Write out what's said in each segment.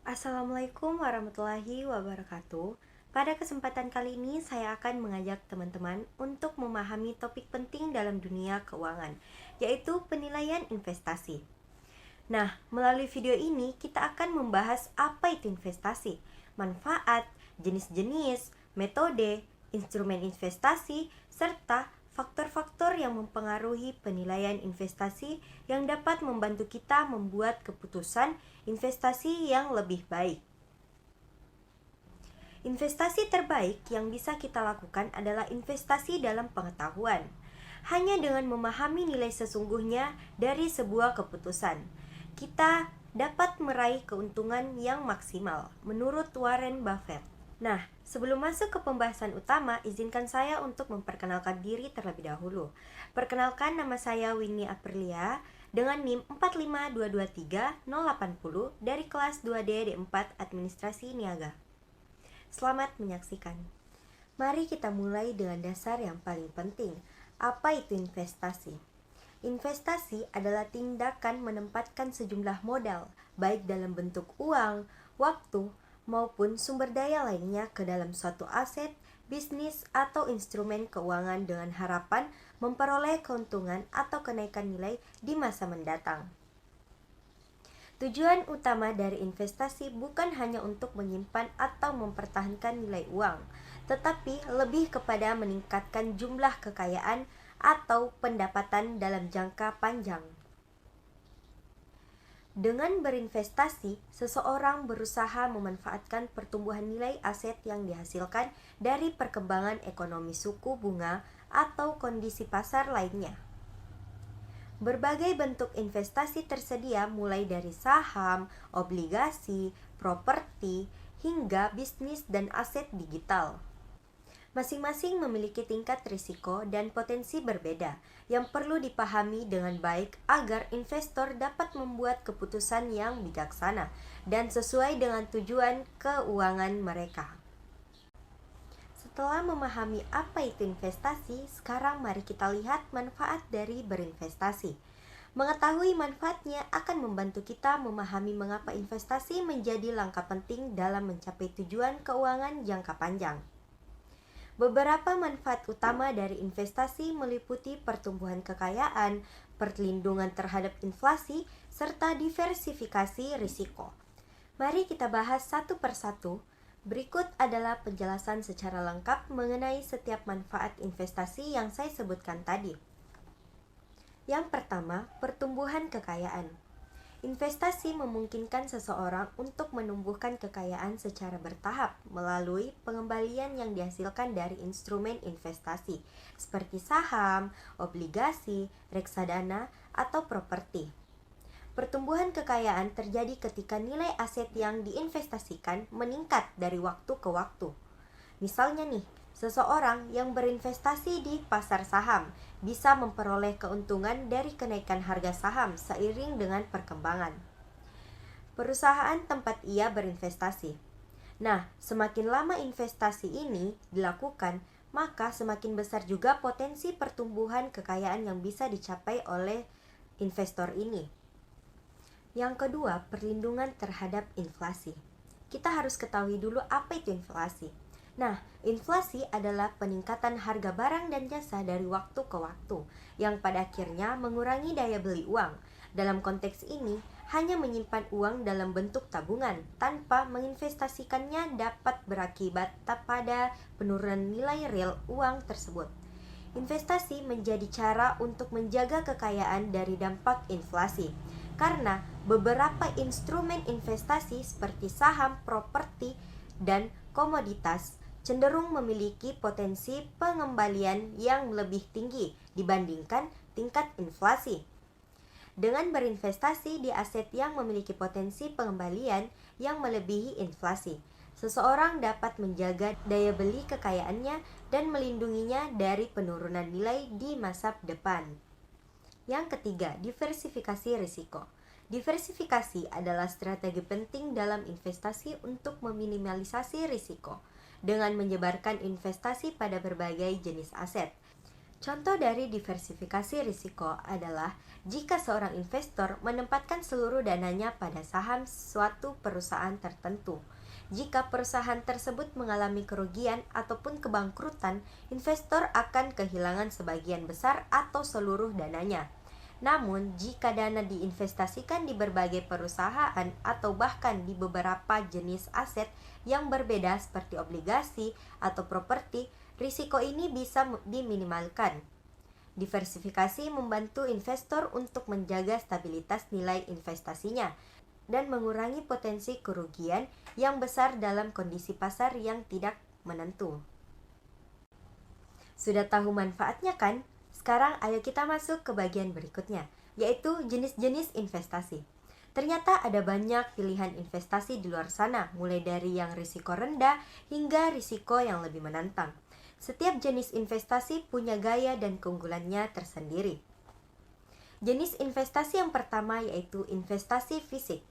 Assalamualaikum warahmatullahi wabarakatuh. Pada kesempatan kali ini saya akan mengajak teman-teman untuk memahami topik penting dalam dunia keuangan, yaitu penilaian investasi. Nah, melalui video ini kita akan membahas apa itu investasi, manfaat, jenis-jenis, metode, instrumen investasi, serta faktor-faktor yang mempengaruhi penilaian investasi yang dapat membantu kita membuat keputusan investasi yang lebih baik. Investasi terbaik yang bisa kita lakukan adalah investasi dalam pengetahuan. Hanya dengan memahami nilai sesungguhnya dari sebuah keputusan, kita dapat meraih keuntungan yang maksimal, menurut Warren Buffett. Nah, sebelum masuk ke pembahasan utama, izinkan saya untuk memperkenalkan diri terlebih dahulu. Perkenalkan, nama saya Winnie Aprilia dengan NIM 45223-080 dari kelas 2D D4 Administrasi Niaga. Selamat menyaksikan. Mari kita mulai dengan dasar yang paling penting. Apa itu investasi? Investasi adalah tindakan menempatkan sejumlah modal, baik dalam bentuk uang, waktu, maupun sumber daya lainnya ke dalam suatu aset, bisnis, atau instrumen keuangan dengan harapan memperoleh keuntungan atau kenaikan nilai di masa mendatang. Tujuan utama dari investasi bukan hanya untuk menyimpan atau mempertahankan nilai uang, tetapi lebih kepada meningkatkan jumlah kekayaan atau pendapatan dalam jangka panjang. Dengan berinvestasi, seseorang berusaha memanfaatkan pertumbuhan nilai aset yang dihasilkan dari perkembangan ekonomi suku bunga atau kondisi pasar lainnya. Berbagai bentuk investasi tersedia mulai dari saham, obligasi, properti, hingga bisnis dan aset digital. Masing-masing memiliki tingkat risiko dan potensi berbeda yang perlu dipahami dengan baik agar investor dapat membuat keputusan yang bijaksana dan sesuai dengan tujuan keuangan mereka. Setelah memahami apa itu investasi, sekarang mari kita lihat manfaat dari berinvestasi. Mengetahui manfaatnya akan membantu kita memahami mengapa investasi menjadi langkah penting dalam mencapai tujuan keuangan jangka panjang. Beberapa manfaat utama dari investasi meliputi pertumbuhan kekayaan, perlindungan terhadap inflasi, serta diversifikasi risiko. Mari kita bahas satu persatu. Berikut adalah penjelasan secara lengkap mengenai setiap manfaat investasi yang saya sebutkan tadi. Yang pertama, pertumbuhan kekayaan. Investasi memungkinkan seseorang untuk menumbuhkan kekayaan secara bertahap melalui pengembalian yang dihasilkan dari instrumen investasi seperti saham, obligasi, reksadana, atau properti. Pertumbuhan kekayaan terjadi ketika nilai aset yang diinvestasikan meningkat dari waktu ke waktu. Misalnya nih, seseorang yang berinvestasi di pasar saham bisa memperoleh keuntungan dari kenaikan harga saham seiring dengan perkembangan perusahaan tempat ia berinvestasi. Nah, semakin lama investasi ini dilakukan, maka semakin besar juga potensi pertumbuhan kekayaan yang bisa dicapai oleh investor ini. Yang kedua, perlindungan terhadap inflasi. Kita harus ketahui dulu apa itu inflasi. Nah, inflasi adalah peningkatan harga barang dan jasa dari waktu ke waktu, yang pada akhirnya mengurangi daya beli uang. Dalam konteks ini, hanya menyimpan uang dalam bentuk tabungan tanpa menginvestasikannya dapat berakibat pada penurunan nilai real uang tersebut. Investasi menjadi cara untuk menjaga kekayaan dari dampak inflasi, karena beberapa instrumen investasi seperti saham, properti, dan komoditas cenderung memiliki potensi pengembalian yang lebih tinggi dibandingkan tingkat inflasi. Dengan berinvestasi di aset yang memiliki potensi pengembalian yang melebihi inflasi, seseorang dapat menjaga daya beli kekayaannya dan melindunginya dari penurunan nilai di masa depan. Yang ketiga, diversifikasi risiko. Diversifikasi adalah strategi penting dalam investasi untuk meminimalisasi risiko dengan menyebarkan investasi pada berbagai jenis aset. Contoh dari diversifikasi risiko adalah jika seorang investor menempatkan seluruh dananya pada saham suatu perusahaan tertentu. Jika perusahaan tersebut mengalami kerugian ataupun kebangkrutan, investor akan kehilangan sebagian besar atau seluruh dananya. Namun, jika dana diinvestasikan di berbagai perusahaan atau bahkan di beberapa jenis aset yang berbeda seperti obligasi atau properti, risiko ini bisa diminimalkan. Diversifikasi membantu investor untuk menjaga stabilitas nilai investasinya dan mengurangi potensi kerugian yang besar dalam kondisi pasar yang tidak menentu. Sudah tahu manfaatnya kan? Sekarang ayo kita masuk ke bagian berikutnya, yaitu jenis-jenis investasi. Ternyata ada banyak pilihan investasi di luar sana, mulai dari yang risiko rendah hingga risiko yang lebih menantang. Setiap jenis investasi punya gaya dan keunggulannya tersendiri. Jenis investasi yang pertama yaitu investasi fisik.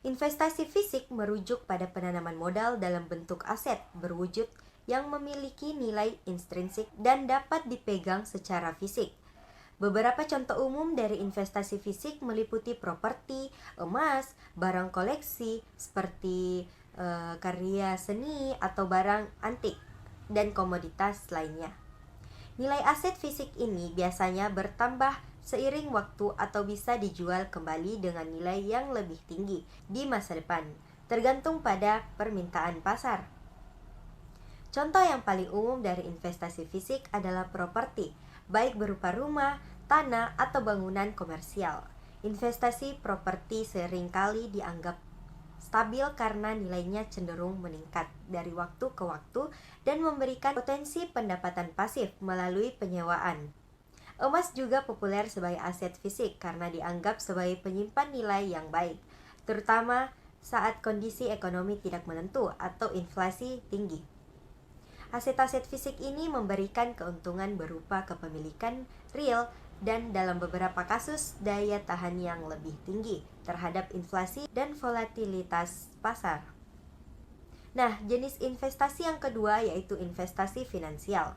Investasi fisik merujuk pada penanaman modal dalam bentuk aset berwujud yang memiliki nilai intrinsik dan dapat dipegang secara fisik. Beberapa contoh umum dari investasi fisik meliputi properti, emas, barang koleksi seperti karya seni atau barang antik, dan komoditas lainnya. Nilai aset fisik ini biasanya bertambah seiring waktu atau bisa dijual kembali dengan nilai yang lebih tinggi di masa depan, tergantung pada permintaan pasar. Contoh yang paling umum dari investasi fisik adalah properti, baik berupa rumah, tanah, atau bangunan komersial. Investasi properti seringkali dianggap stabil karena nilainya cenderung meningkat dari waktu ke waktu dan memberikan potensi pendapatan pasif melalui penyewaan. Emas juga populer sebagai aset fisik karena dianggap sebagai penyimpan nilai yang baik, terutama saat kondisi ekonomi tidak menentu atau inflasi tinggi. Aset-aset fisik ini memberikan keuntungan berupa kepemilikan real dan dalam beberapa kasus daya tahan yang lebih tinggi terhadap inflasi dan volatilitas pasar. Nah, jenis investasi yang kedua yaitu investasi finansial.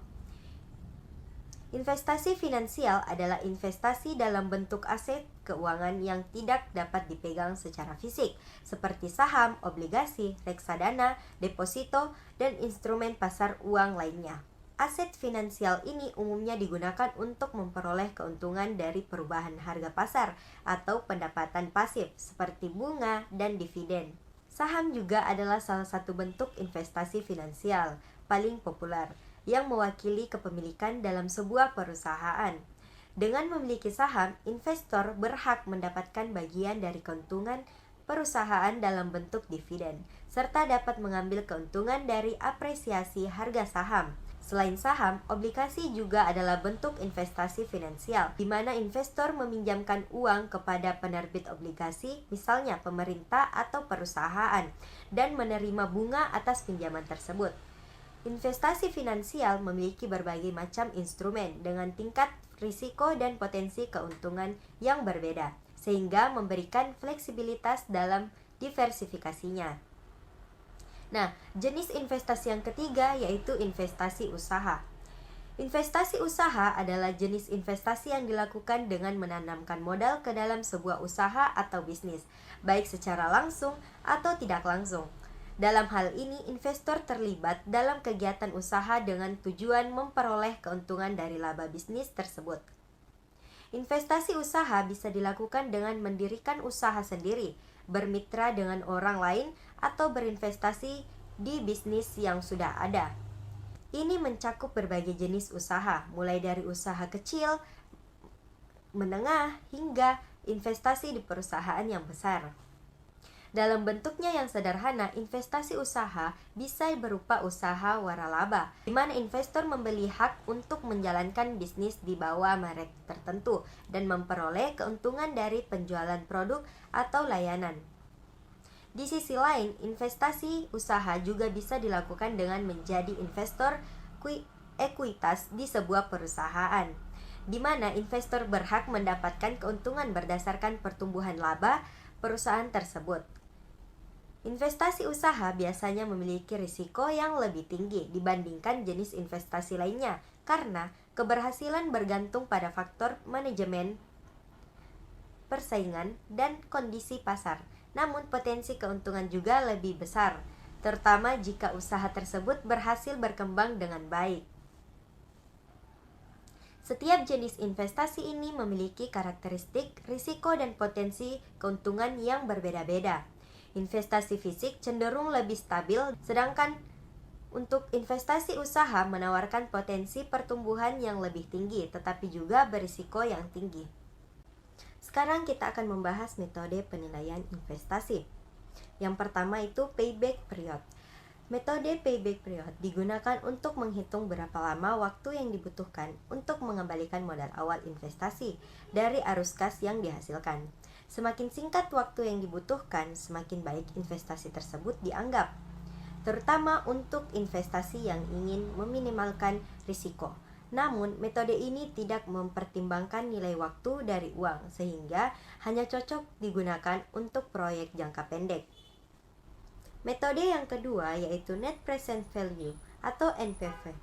Investasi finansial adalah investasi dalam bentuk aset keuangan yang tidak dapat dipegang secara fisik, seperti saham, obligasi, reksadana, deposito, dan instrumen pasar uang lainnya. Aset finansial ini umumnya digunakan untuk memperoleh keuntungan dari perubahan harga pasar atau pendapatan pasif seperti bunga dan dividen. Saham juga adalah salah satu bentuk investasi finansial paling populer yang mewakili kepemilikan dalam sebuah perusahaan. Dengan memiliki saham, investor berhak mendapatkan bagian dari keuntungan perusahaan dalam bentuk dividen, serta dapat mengambil keuntungan dari apresiasi harga saham. Selain saham, obligasi juga adalah bentuk investasi finansial, di mana investor meminjamkan uang kepada penerbit obligasi, misalnya pemerintah atau perusahaan, dan menerima bunga atas pinjaman tersebut. Investasi finansial memiliki berbagai macam instrumen dengan tingkat risiko dan potensi keuntungan yang berbeda, sehingga memberikan fleksibilitas dalam diversifikasinya. Nah, jenis investasi yang ketiga yaitu investasi usaha. Investasi usaha adalah jenis investasi yang dilakukan dengan menanamkan modal ke dalam sebuah usaha atau bisnis, baik secara langsung atau tidak langsung. Dalam hal ini, investor terlibat dalam kegiatan usaha dengan tujuan memperoleh keuntungan dari laba bisnis tersebut. Investasi usaha bisa dilakukan dengan mendirikan usaha sendiri, bermitra dengan orang lain, atau berinvestasi di bisnis yang sudah ada. Ini mencakup berbagai jenis usaha, mulai dari usaha kecil, menengah, hingga investasi di perusahaan yang besar. Dalam bentuknya yang sederhana, investasi usaha bisa berupa usaha waralaba, di mana investor membeli hak untuk menjalankan bisnis di bawah merek tertentu dan memperoleh keuntungan dari penjualan produk atau layanan. Di sisi lain, investasi usaha juga bisa dilakukan dengan menjadi investor ekuitas di sebuah perusahaan, di mana investor berhak mendapatkan keuntungan berdasarkan pertumbuhan laba perusahaan tersebut. Investasi usaha biasanya memiliki risiko yang lebih tinggi dibandingkan jenis investasi lainnya karena keberhasilan bergantung pada faktor manajemen, persaingan, dan kondisi pasar. Namun potensi keuntungan juga lebih besar, terutama jika usaha tersebut berhasil berkembang dengan baik. Setiap jenis investasi ini memiliki karakteristik, risiko, dan potensi keuntungan yang berbeda-beda. Investasi fisik cenderung lebih stabil, sedangkan untuk investasi usaha menawarkan potensi pertumbuhan yang lebih tinggi, tetapi juga berisiko yang tinggi. Sekarang kita akan membahas metode penilaian investasi. Yang pertama itu payback period. Metode payback period digunakan untuk menghitung berapa lama waktu yang dibutuhkan untuk mengembalikan modal awal investasi dari arus kas yang dihasilkan. Semakin singkat waktu yang dibutuhkan, semakin baik investasi tersebut dianggap, terutama untuk investasi yang ingin meminimalkan risiko. Namun, metode ini tidak mempertimbangkan nilai waktu dari uang, sehingga hanya cocok digunakan untuk proyek jangka pendek. Metode yang kedua yaitu Net Present Value atau NPV.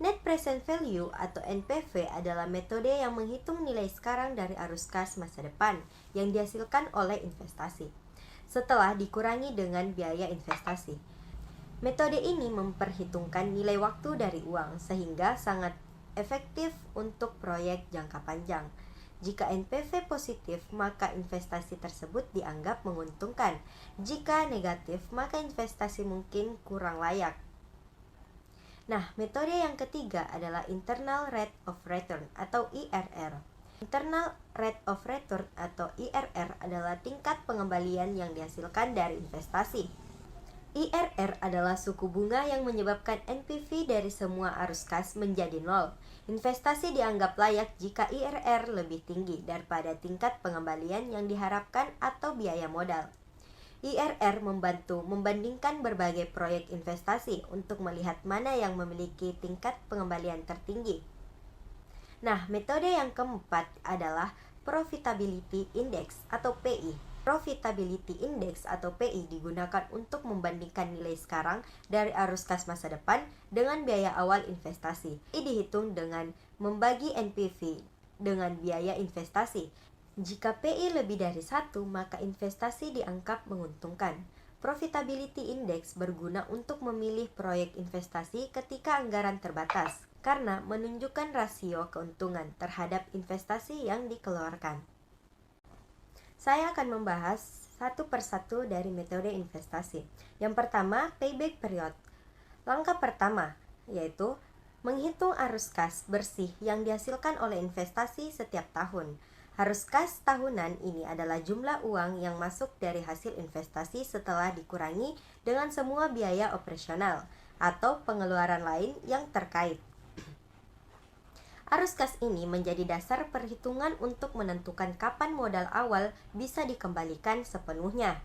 Net Present Value atau NPV adalah metode yang menghitung nilai sekarang dari arus kas masa depan yang dihasilkan oleh investasi, setelah dikurangi dengan biaya investasi. Metode ini memperhitungkan nilai waktu dari uang, sehingga sangat efektif untuk proyek jangka panjang. Jika NPV positif, maka investasi tersebut dianggap menguntungkan. Jika negatif, maka investasi mungkin kurang layak. Nah, metode yang ketiga adalah Internal Rate of Return atau IRR. Internal Rate of Return atau IRR adalah tingkat pengembalian yang dihasilkan dari investasi. IRR adalah suku bunga yang menyebabkan NPV dari semua arus kas menjadi nol. Investasi dianggap layak jika IRR lebih tinggi daripada tingkat pengembalian yang diharapkan atau biaya modal. IRR membantu membandingkan berbagai proyek investasi untuk melihat mana yang memiliki tingkat pengembalian tertinggi. Nah, metode yang keempat adalah Profitability Index atau PI. Profitability Index atau PI digunakan untuk membandingkan nilai sekarang dari arus kas masa depan dengan biaya awal investasi. Ini dihitung dengan membagi NPV dengan biaya investasi. Jika PI lebih dari 1, maka investasi dianggap menguntungkan. Profitability Index berguna untuk memilih proyek investasi ketika anggaran terbatas, karena menunjukkan rasio keuntungan terhadap investasi yang dikeluarkan. Saya akan membahas satu persatu dari metode investasi. Yang pertama, payback period. Langkah pertama yaitu menghitung arus kas bersih yang dihasilkan oleh investasi setiap tahun. Arus kas tahunan ini adalah jumlah uang yang masuk dari hasil investasi setelah dikurangi dengan semua biaya operasional atau pengeluaran lain yang terkait. Arus kas ini menjadi dasar perhitungan untuk menentukan kapan modal awal bisa dikembalikan sepenuhnya.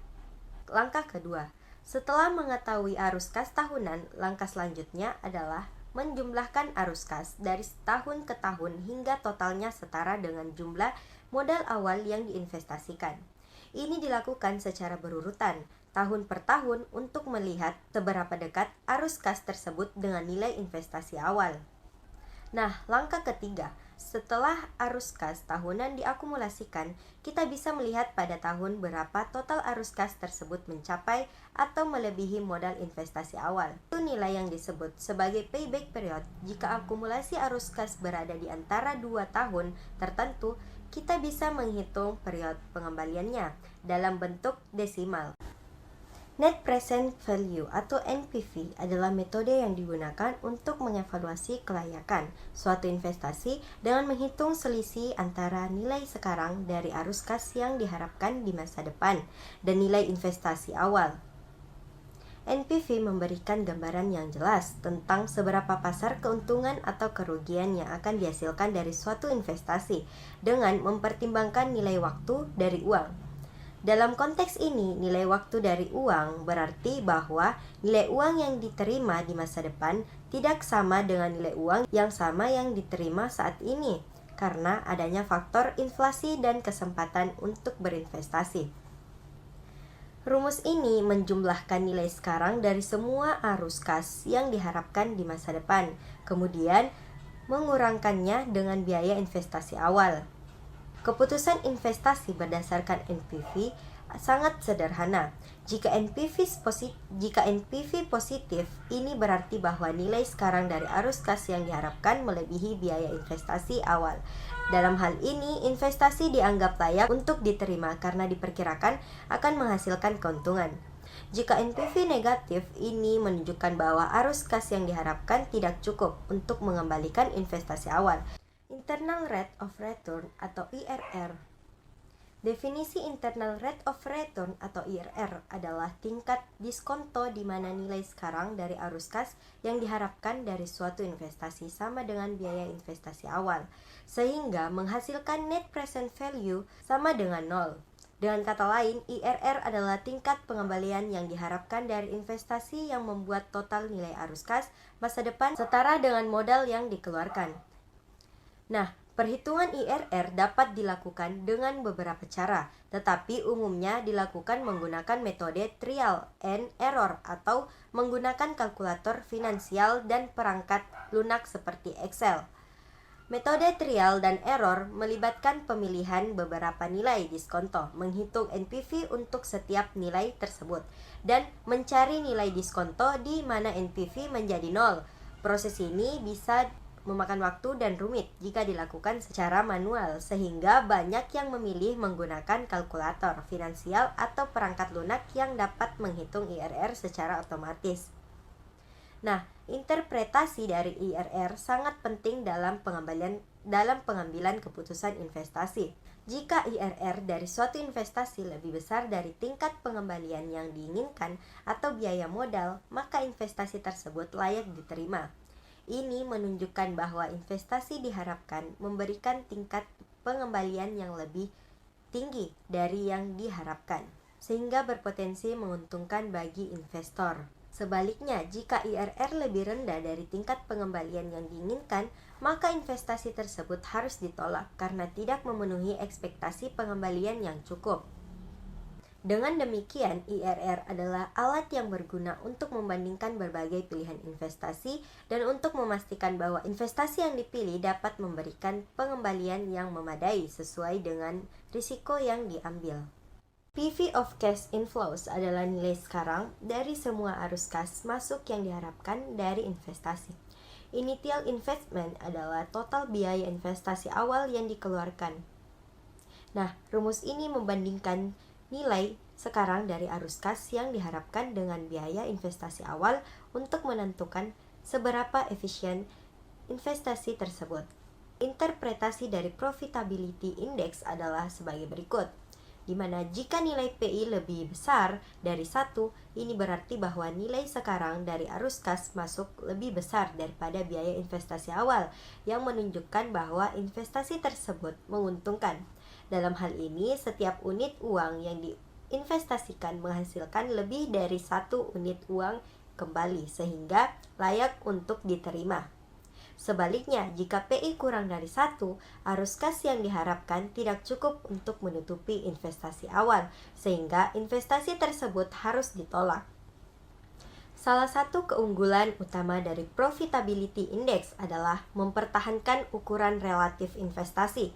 Langkah kedua, setelah mengetahui arus kas tahunan, langkah selanjutnya adalah menjumlahkan arus kas dari tahun ke tahun hingga totalnya setara dengan jumlah modal awal yang diinvestasikan. Ini dilakukan secara berurutan, tahun per tahun untuk melihat seberapa dekat arus kas tersebut dengan nilai investasi awal. Nah, langkah ketiga, setelah arus kas tahunan diakumulasikan, kita bisa melihat pada tahun berapa total arus kas tersebut mencapai atau melebihi modal investasi awal. Itu nilai yang disebut sebagai payback period. Jika akumulasi arus kas berada di antara 2 tahun tertentu, kita bisa menghitung periode pengembaliannya dalam bentuk desimal. Net Present Value atau NPV adalah metode yang digunakan untuk mengevaluasi kelayakan suatu investasi dengan menghitung selisih antara nilai sekarang dari arus kas yang diharapkan di masa depan dan nilai investasi awal. NPV memberikan gambaran yang jelas tentang seberapa pasar keuntungan atau kerugian yang akan dihasilkan dari suatu investasi dengan mempertimbangkan nilai waktu dari uang. Dalam konteks ini, nilai waktu dari uang berarti bahwa nilai uang yang diterima di masa depan tidak sama dengan nilai uang yang sama yang diterima saat ini, karena adanya faktor inflasi dan kesempatan untuk berinvestasi. Rumus ini menjumlahkan nilai sekarang dari semua arus kas yang diharapkan di masa depan, kemudian mengurangkannya dengan biaya investasi awal. Keputusan investasi berdasarkan NPV sangat sederhana. Jika NPV positif, ini berarti bahwa nilai sekarang dari arus kas yang diharapkan melebihi biaya investasi awal. Dalam hal ini, investasi dianggap layak untuk diterima karena diperkirakan akan menghasilkan keuntungan. Jika NPV negatif, ini menunjukkan bahwa arus kas yang diharapkan tidak cukup untuk mengembalikan investasi awal. Internal Rate of Return atau IRR. Definisi Internal Rate of Return atau IRR adalah tingkat diskonto di mana nilai sekarang dari arus kas yang diharapkan dari suatu investasi sama dengan biaya investasi awal, sehingga menghasilkan net present value sama dengan nol. Dengan kata lain, IRR adalah tingkat pengembalian yang diharapkan dari investasi yang membuat total nilai arus kas masa depan setara dengan modal yang dikeluarkan. Nah, perhitungan IRR dapat dilakukan dengan beberapa cara, tetapi umumnya dilakukan menggunakan metode trial and error atau menggunakan kalkulator finansial dan perangkat lunak seperti Excel. Metode trial dan error melibatkan pemilihan beberapa nilai diskonto, menghitung NPV untuk setiap nilai tersebut, dan mencari nilai diskonto di mana NPV menjadi nol. Proses ini bisa memakan waktu dan rumit jika dilakukan secara manual, sehingga banyak yang memilih menggunakan kalkulator finansial atau perangkat lunak yang dapat menghitung IRR secara otomatis. Nah, interpretasi dari IRR sangat penting dalam pengambilan keputusan investasi. Jika IRR dari suatu investasi lebih besar dari tingkat pengembalian yang diinginkan atau biaya modal, maka investasi tersebut layak diterima. Ini menunjukkan bahwa investasi diharapkan memberikan tingkat pengembalian yang lebih tinggi dari yang diharapkan, sehingga berpotensi menguntungkan bagi investor. Sebaliknya, jika IRR lebih rendah dari tingkat pengembalian yang diinginkan, maka investasi tersebut harus ditolak karena tidak memenuhi ekspektasi pengembalian yang cukup. Dengan demikian, IRR adalah alat yang berguna untuk membandingkan berbagai pilihan investasi dan untuk memastikan bahwa investasi yang dipilih dapat memberikan pengembalian yang memadai sesuai dengan risiko yang diambil. PV of cash inflows adalah nilai sekarang dari semua arus kas masuk yang diharapkan dari investasi. Initial investment adalah total biaya investasi awal yang dikeluarkan. Nah, rumus ini membandingkan nilai sekarang dari arus kas yang diharapkan dengan biaya investasi awal untuk menentukan seberapa efisien investasi tersebut. Interpretasi dari Profitability Index adalah sebagai berikut, di mana jika nilai PI lebih besar dari 1, ini berarti bahwa nilai sekarang dari arus kas masuk lebih besar daripada biaya investasi awal, yang menunjukkan bahwa investasi tersebut menguntungkan. Dalam hal ini, setiap unit uang yang diinvestasikan menghasilkan lebih dari 1 unit uang kembali, sehingga layak untuk diterima. Sebaliknya, jika PI kurang dari 1, arus kas yang diharapkan tidak cukup untuk menutupi investasi awal, sehingga investasi tersebut harus ditolak. Salah satu keunggulan utama dari Profitability Index adalah mempertahankan ukuran relatif investasi.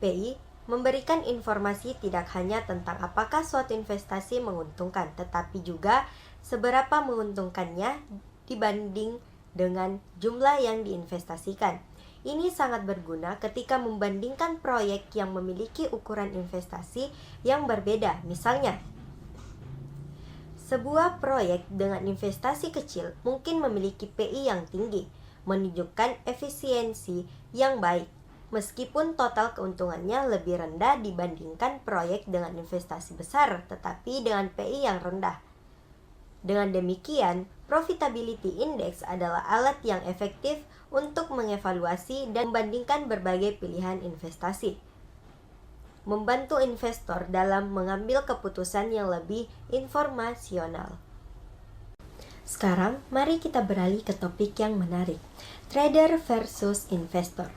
PI memberikan informasi tidak hanya tentang apakah suatu investasi menguntungkan, tetapi juga seberapa menguntungkannya dibanding dengan jumlah yang diinvestasikan. Ini sangat berguna ketika membandingkan proyek yang memiliki ukuran investasi yang berbeda. Misalnya, sebuah proyek dengan investasi kecil mungkin memiliki PI yang tinggi, menunjukkan efisiensi yang baik, meskipun total keuntungannya lebih rendah dibandingkan proyek dengan investasi besar tetapi dengan PI yang rendah. Dengan demikian, Profitability Index adalah alat yang efektif untuk mengevaluasi dan membandingkan berbagai pilihan investasi, membantu investor dalam mengambil keputusan yang lebih informasional. Sekarang, mari kita beralih ke topik yang menarik, trader versus investor.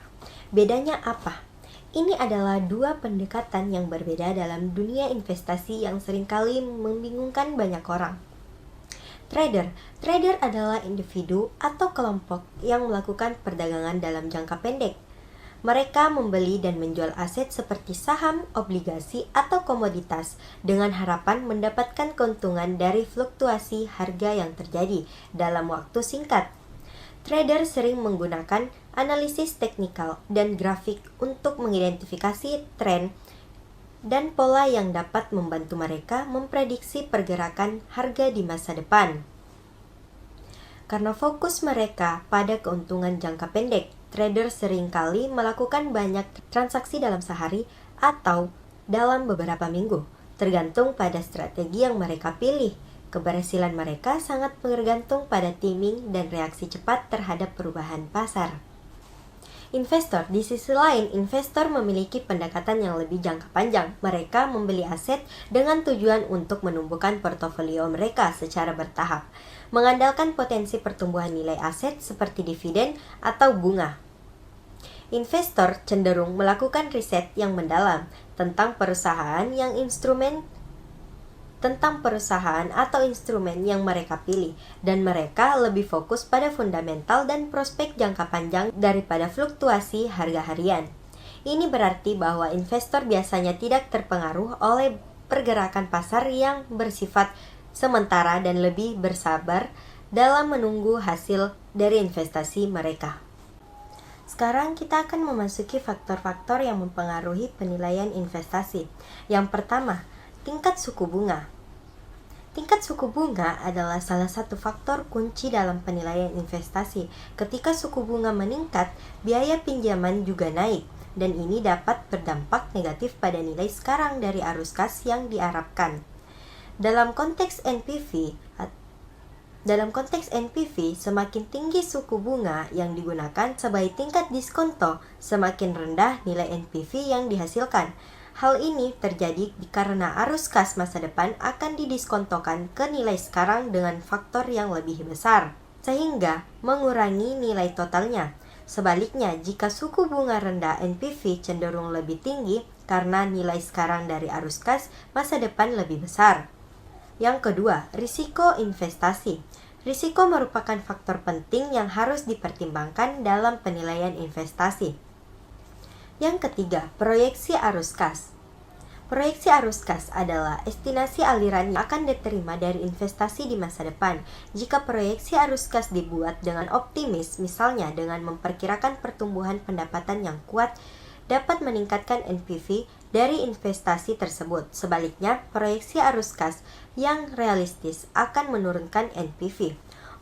Bedanya apa? Ini adalah dua pendekatan yang berbeda dalam dunia investasi yang seringkali membingungkan banyak orang. Trader adalah individu atau kelompok yang melakukan perdagangan dalam jangka pendek. Mereka membeli dan menjual aset seperti saham, obligasi, atau komoditas dengan harapan mendapatkan keuntungan dari fluktuasi harga yang terjadi dalam waktu singkat. Trader sering menggunakan analisis teknikal dan grafik untuk mengidentifikasi tren dan pola yang dapat membantu mereka memprediksi pergerakan harga di masa depan. Karena fokus mereka pada keuntungan jangka pendek, trader seringkali melakukan banyak transaksi dalam sehari atau dalam beberapa minggu, tergantung pada strategi yang mereka pilih. Keberhasilan mereka sangat bergantung pada timing dan reaksi cepat terhadap perubahan pasar. Investor, di sisi lain, investor memiliki pendekatan yang lebih jangka panjang. Mereka membeli aset dengan tujuan untuk menumbuhkan portofolio mereka secara bertahap, mengandalkan potensi pertumbuhan nilai aset seperti dividen atau bunga. Investor cenderung melakukan riset yang mendalam tentang perusahaan atau instrumen yang mereka pilih, dan mereka lebih fokus pada fundamental dan prospek jangka panjang daripada fluktuasi harga harian. Ini berarti bahwa investor biasanya tidak terpengaruh oleh pergerakan pasar yang bersifat sementara dan lebih bersabar dalam menunggu hasil dari investasi mereka. Sekarang kita akan memasuki faktor-faktor yang mempengaruhi penilaian investasi. Yang pertama, tingkat suku bunga. Tingkat suku bunga adalah salah satu faktor kunci dalam penilaian investasi. Ketika suku bunga meningkat, biaya pinjaman juga naik, dan ini dapat berdampak negatif pada nilai sekarang dari arus kas yang diharapkan. Dalam konteks NPV, semakin tinggi suku bunga yang digunakan sebagai tingkat diskonto, semakin rendah nilai NPV yang dihasilkan. Hal ini terjadi karena arus kas masa depan akan didiskontokan ke nilai sekarang dengan faktor yang lebih besar, sehingga mengurangi nilai totalnya. Sebaliknya, jika suku bunga rendah, NPV cenderung lebih tinggi karena nilai sekarang dari arus kas masa depan lebih besar. Yang kedua, risiko investasi. Risiko merupakan faktor penting yang harus dipertimbangkan dalam penilaian investasi. Yang ketiga, proyeksi arus kas. Proyeksi arus kas adalah estimasi aliran yang akan diterima dari investasi di masa depan. Jika proyeksi arus kas dibuat dengan optimis, misalnya dengan memperkirakan pertumbuhan pendapatan yang kuat, dapat meningkatkan NPV dari investasi tersebut. Sebaliknya, proyeksi arus kas yang realistis akan menurunkan NPV.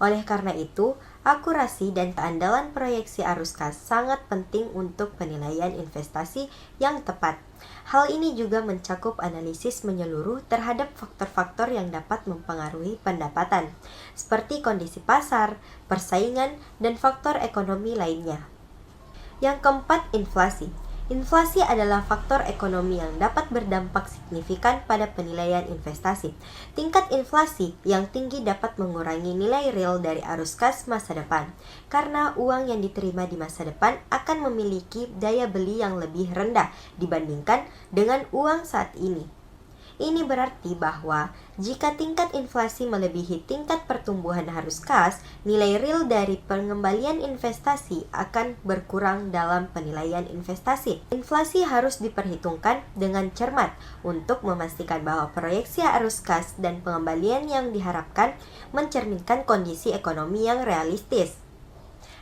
Oleh karena itu, akurasi dan keandalan proyeksi arus kas sangat penting untuk penilaian investasi yang tepat. Hal ini juga mencakup analisis menyeluruh terhadap faktor-faktor yang dapat mempengaruhi pendapatan, seperti kondisi pasar, persaingan, dan faktor ekonomi lainnya. Yang keempat, inflasi. Inflasi adalah faktor ekonomi yang dapat berdampak signifikan pada penilaian investasi. Tingkat inflasi yang tinggi dapat mengurangi nilai real dari arus kas masa depan, karena uang yang diterima di masa depan akan memiliki daya beli yang lebih rendah dibandingkan dengan uang saat ini. Ini berarti bahwa jika tingkat inflasi melebihi tingkat pertumbuhan arus kas, nilai real dari pengembalian investasi akan berkurang dalam penilaian investasi. Inflasi harus diperhitungkan dengan cermat untuk memastikan bahwa proyeksi arus kas dan pengembalian yang diharapkan mencerminkan kondisi ekonomi yang realistis.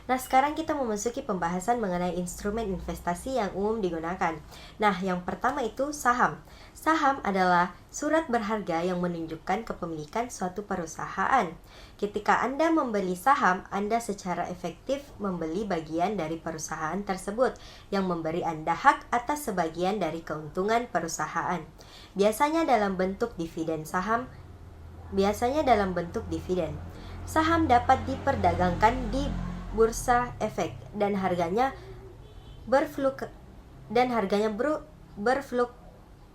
Nah, sekarang kita memasuki pembahasan mengenai instrumen investasi yang umum digunakan. Nah, yang pertama itu saham. Saham adalah surat berharga yang menunjukkan kepemilikan suatu perusahaan. Ketika Anda membeli saham, Anda secara efektif membeli bagian dari perusahaan tersebut yang memberi Anda hak atas sebagian dari keuntungan perusahaan. Biasanya dalam bentuk dividen. Saham dapat diperdagangkan di bursa efek dan harganya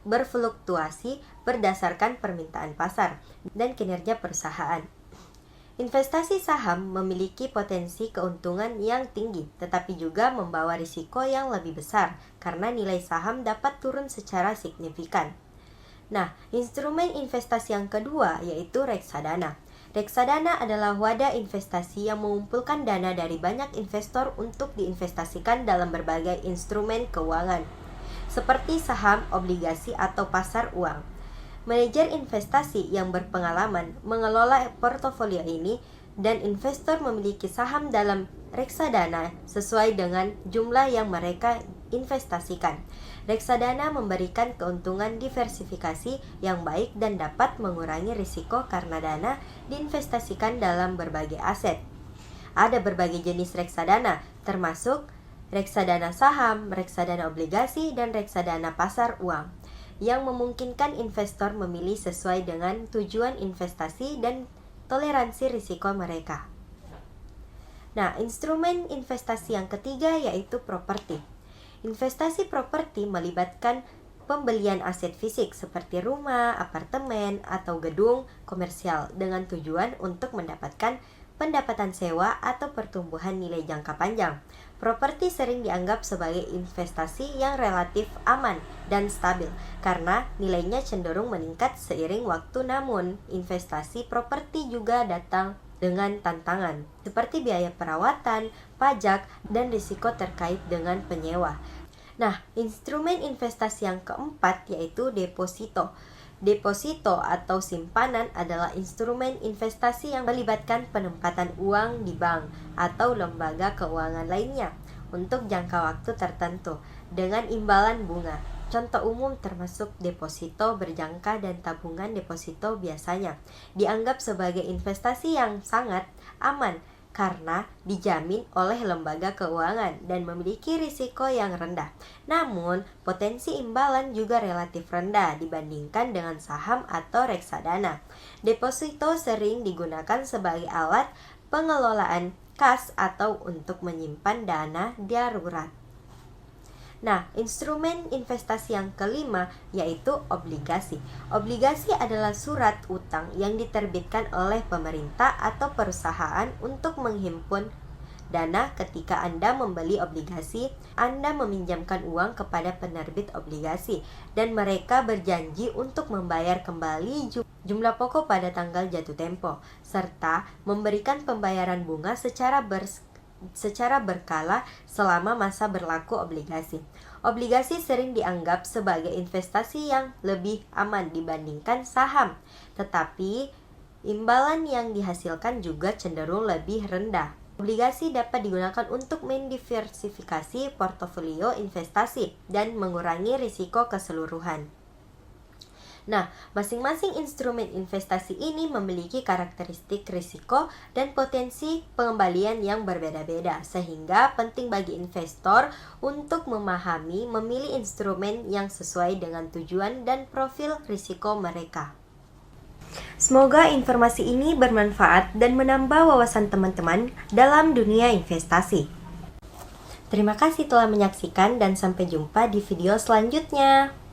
berfluktuasi berdasarkan permintaan pasar dan kinerja perusahaan. Investasi saham memiliki potensi keuntungan yang tinggi, tetapi juga membawa risiko yang lebih besar karena nilai saham dapat turun secara signifikan. Nah, instrumen investasi yang kedua yaitu reksadana. Reksadana adalah wadah investasi yang mengumpulkan dana dari banyak investor untuk diinvestasikan dalam berbagai instrumen keuangan, seperti saham, obligasi, atau pasar uang. Manajer investasi yang berpengalaman mengelola portofolio ini dan investor memiliki saham dalam reksadana sesuai dengan jumlah yang mereka investasikan. Reksadana memberikan keuntungan diversifikasi yang baik dan dapat mengurangi risiko karena dana diinvestasikan dalam berbagai aset. Ada berbagai jenis reksadana, termasuk reksadana saham, reksadana obligasi, dan reksadana pasar uang, yang memungkinkan investor memilih sesuai dengan tujuan investasi dan toleransi risiko mereka. Nah, instrumen investasi yang ketiga yaitu properti. Investasi properti melibatkan pembelian aset fisik seperti rumah, apartemen, atau gedung komersial dengan tujuan untuk mendapatkan pendapatan sewa atau pertumbuhan nilai jangka panjang. Properti sering dianggap sebagai investasi yang relatif aman dan stabil karena nilainya cenderung meningkat seiring waktu. Namun, investasi properti juga datang dengan tantangan seperti biaya perawatan, pajak, dan risiko terkait dengan penyewa. Nah, instrumen investasi yang keempat yaitu deposito. Deposito atau simpanan adalah instrumen investasi yang melibatkan penempatan uang di bank atau lembaga keuangan lainnya untuk jangka waktu tertentu dengan imbalan bunga. Contoh umum termasuk deposito berjangka dan tabungan deposito biasanya dianggap sebagai investasi yang sangat aman karena dijamin oleh lembaga keuangan dan memiliki risiko yang rendah. Namun, potensi imbalan juga relatif rendah dibandingkan dengan saham atau reksadana. Deposito sering digunakan sebagai alat pengelolaan kas atau untuk menyimpan dana darurat. Nah, instrumen investasi yang kelima yaitu obligasi. Obligasi adalah surat utang yang diterbitkan oleh pemerintah atau perusahaan untuk menghimpun dana. Ketika Anda membeli obligasi, Anda meminjamkan uang kepada penerbit obligasi dan mereka berjanji untuk membayar kembali jumlah pokok pada tanggal jatuh tempo serta memberikan pembayaran bunga secara berkala selama masa berlaku obligasi. Obligasi sering dianggap sebagai investasi yang lebih aman dibandingkan saham, tetapi imbalan yang dihasilkan juga cenderung lebih rendah. Obligasi dapat digunakan untuk mendiversifikasi portofolio investasi dan mengurangi risiko keseluruhan. Nah, masing-masing instrumen investasi ini memiliki karakteristik risiko dan potensi pengembalian yang berbeda-beda, sehingga penting bagi investor untuk memilih instrumen yang sesuai dengan tujuan dan profil risiko mereka. Semoga informasi ini bermanfaat dan menambah wawasan teman-teman dalam dunia investasi. Terima kasih telah menyaksikan dan sampai jumpa di video selanjutnya.